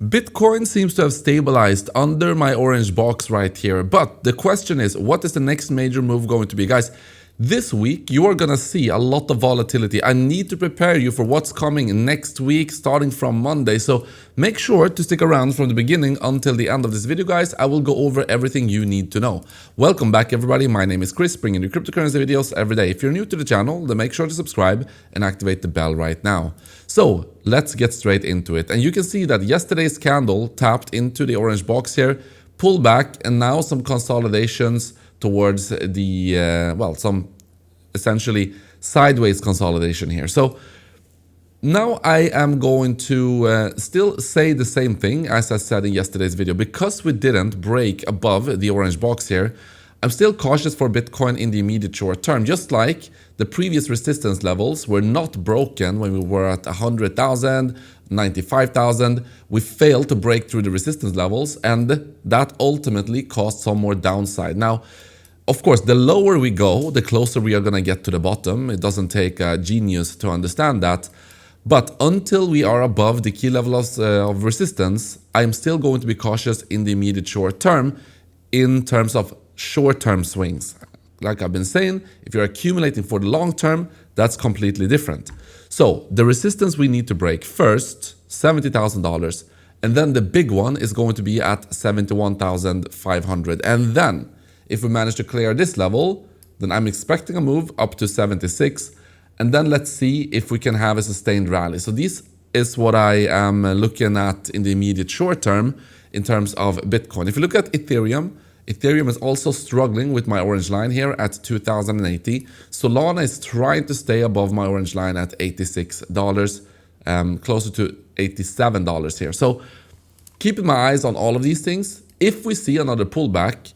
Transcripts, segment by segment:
Bitcoin seems to have stabilized under my orange box right here, but the question is, what is the next major move going to be? Guys, this week you are gonna see a lot of volatility. I need to prepare you for what's coming next week starting from Monday, so make sure to stick around from the beginning until the end of this video, guys. I will go over everything you need to know. Welcome back, everybody. My name is Chris, bringing you cryptocurrency videos every day. If you're new to the channel, then make sure to subscribe and activate the bell right now. So let's get straight into it. And you can see that yesterday's candle tapped into the orange box here, pulled back, and now some consolidations towards the, some essentially sideways consolidation here. So now I am going to still say the same thing as I said in yesterday's video. Because we didn't break above the orange box here, I'm still cautious for Bitcoin in the immediate short term. Just like the previous resistance levels were not broken when we were at 100,000, 95,000, we failed to break through the resistance levels, and that ultimately caused some more downside. Now, of course, the lower we go, the closer we are going to get to the bottom. It doesn't take a genius to understand that. But until we are above the key levels of resistance, I'm still going to be cautious in the immediate short term in terms of short-term swings. Like I've been saying, if you're accumulating for the long term, that's completely different. So the resistance we need to break first, $70,000, and then the big one is going to be at 71,500. And then if we manage to clear this level, then I'm expecting a move up to 76. And then let's see if we can have a sustained rally. So this is what I am looking at in the immediate short term in terms of Bitcoin. If you look at Ethereum, Ethereum is also struggling with my orange line here at 2,080. Solana is trying to stay above my orange line at $86, closer to $87 here. So keeping my eyes on all of these things. If we see another pullback,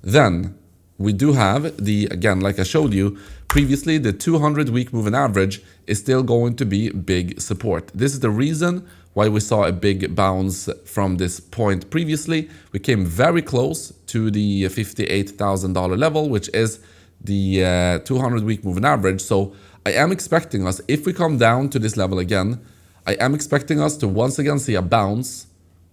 then we do have the, again, like I showed you previously, the 200-week moving average is still going to be big support. This is the reason why we saw a big bounce from this point previously. We came very close to the $58,000 level, which is the 200-week moving average. So I am expecting us, if we come down to this level again, I am expecting us to once again see a bounce,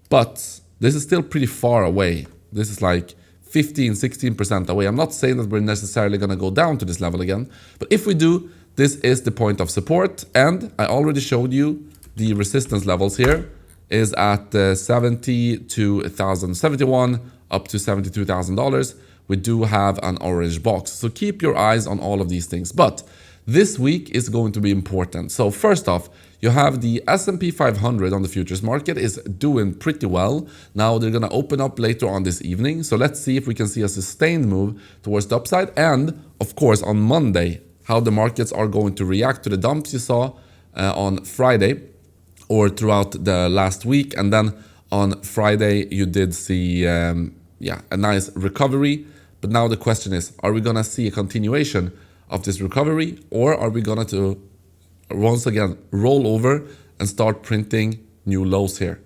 but this is still pretty far away. This is like 15-16% away. I'm not saying that we're necessarily going to go down to this level again, but if we do, this is the point of support. And I already showed you the resistance levels here is at 72,071 up to $72,000. We do have an orange box. So keep your eyes on all of these things. But this week is going to be important. So first off, you have the S&P 500 on the futures market is doing pretty well. Now they're going to open up later on this evening. So let's see if we can see a sustained move towards the upside. And of course, on Monday, how the markets are going to react to the dumps you saw on Friday or throughout the last week. And then on Friday, you did see a nice recovery. But now the question is, are we going to see a continuation of this recovery, or are we going to once again roll over and start printing new lows here?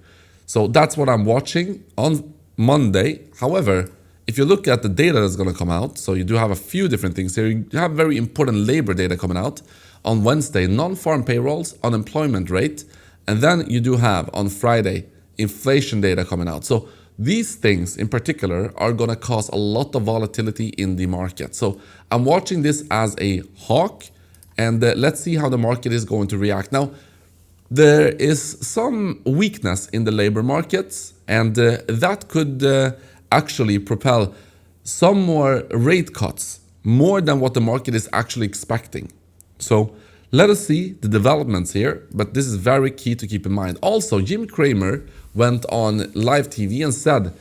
So that's what I'm watching on Monday. However, if you look at the data that's going to come out, so you do have a few different things here. You have very important labor data coming out on Wednesday, non-farm payrolls, unemployment rate, and then you do have on Friday inflation data coming out. So these things in particular are going to cause a lot of volatility in the market. So I'm watching this as a hawk, and let's see how the market is going to react. Now, there is some weakness in the labor markets, and that could actually propel some more rate cuts, more than what the market is actually expecting. So let us see the developments here, but this is very key to keep in mind. Also, Jim Cramer went on live TV and said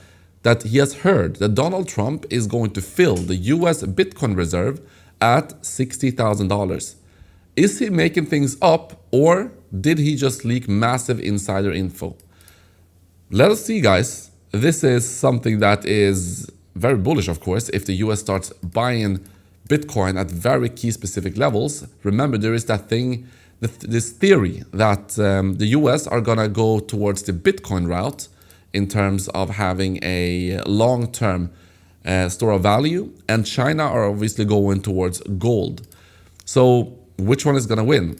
that he has heard that Donald Trump is going to fill the US Bitcoin reserve at $60,000. Is he making things up, or did he just leak massive insider info? Let us see, guys. This is something that is very bullish, of course, if the US starts buying Bitcoin at very key specific levels. Remember, there is that thing, this theory that the US are going to go towards the Bitcoin route in terms of having a long-term store of value, and China are obviously going towards gold. So which one is going to win?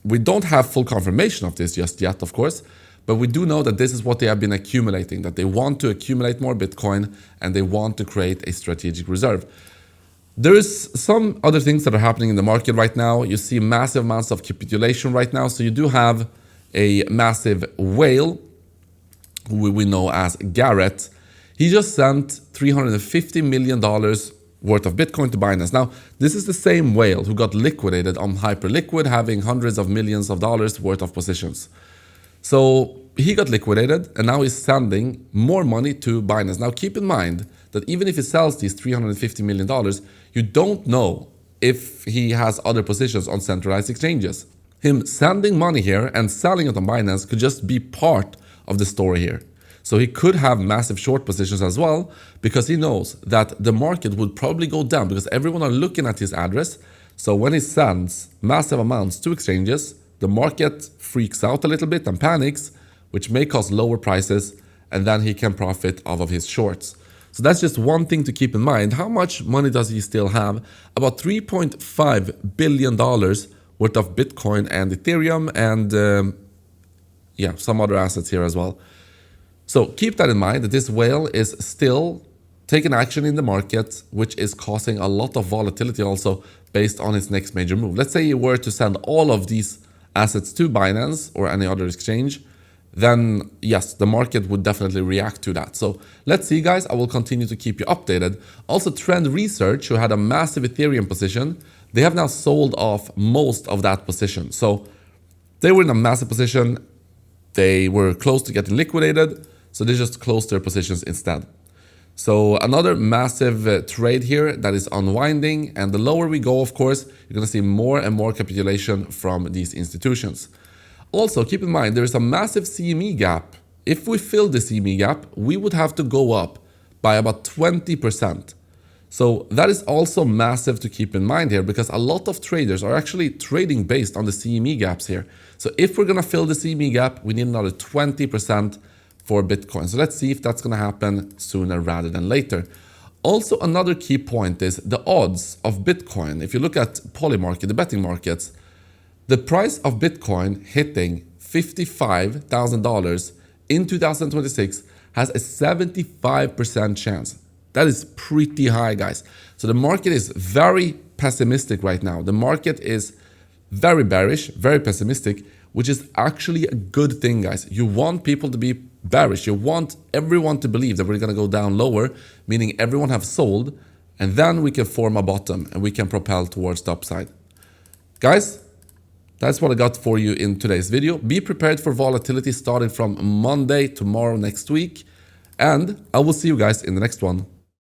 We don't have full confirmation of this just yet, of course, But we do know that this is what they have been accumulating, that they want to accumulate more Bitcoin and they want to create a strategic reserve. There is some other things that are happening in the market right now. You see massive amounts of capitulation right now. So you do have a massive whale, who we know as Garrett. He just sent $350 million worth of Bitcoin to Binance. Now, this is the same whale who got liquidated on Hyperliquid, having hundreds of millions of dollars worth of positions. So he got liquidated and now he's sending more money to Binance. Now, keep in mind that even if he sells these $350 million, you don't know if he has other positions on centralized exchanges. Him sending money here and selling it on Binance could just be part of the story here. So he could have massive short positions as well, because he knows that the market would probably go down because everyone are looking at his address. So when he sends massive amounts to exchanges, the market freaks out a little bit and panics, which may cause lower prices, and then he can profit off of his shorts. So that's just one thing to keep in mind. How much money does he still have? About $3.5 billion worth of Bitcoin and Ethereum and some other assets here as well. So keep that in mind, that this whale is still taking action in the market, which is causing a lot of volatility also based on its next major move. Let's say you were to send all of these assets to Binance or any other exchange, then yes, the market would definitely react to that. So let's see, guys. I will continue to keep you updated. Also, Trend Research, who had a massive Ethereum position, they have now sold off most of that position. So they were in a massive position. They were close to getting liquidated. So they just closed their positions instead. So another massive trade here that is unwinding. And the lower we go, of course, you're going to see more and more capitulation from these institutions. Also, keep in mind, there is a massive CME gap. If we fill the CME gap, we would have to go up by about 20%. So that is also massive to keep in mind here, because a lot of traders are actually trading based on the CME gaps here. So if we're going to fill the CME gap, we need another 20% for Bitcoin. So let's see if that's going to happen sooner rather than later. Also, another key point is the odds of Bitcoin. If you look at Polymarket, the betting markets, the price of Bitcoin hitting $55,000 in 2026 has a 75% chance. That is pretty high, guys. So the market is very pessimistic right now. The market is very bearish, very pessimistic, which is actually a good thing, guys. You want people to be bearish. You want everyone to believe that we're going to go down lower, meaning everyone have sold, and then we can form a bottom and we can propel towards the upside. Guys, that's what I got for you in today's video. Be prepared for volatility starting from Monday, tomorrow, next week, and I will see you guys in the next one.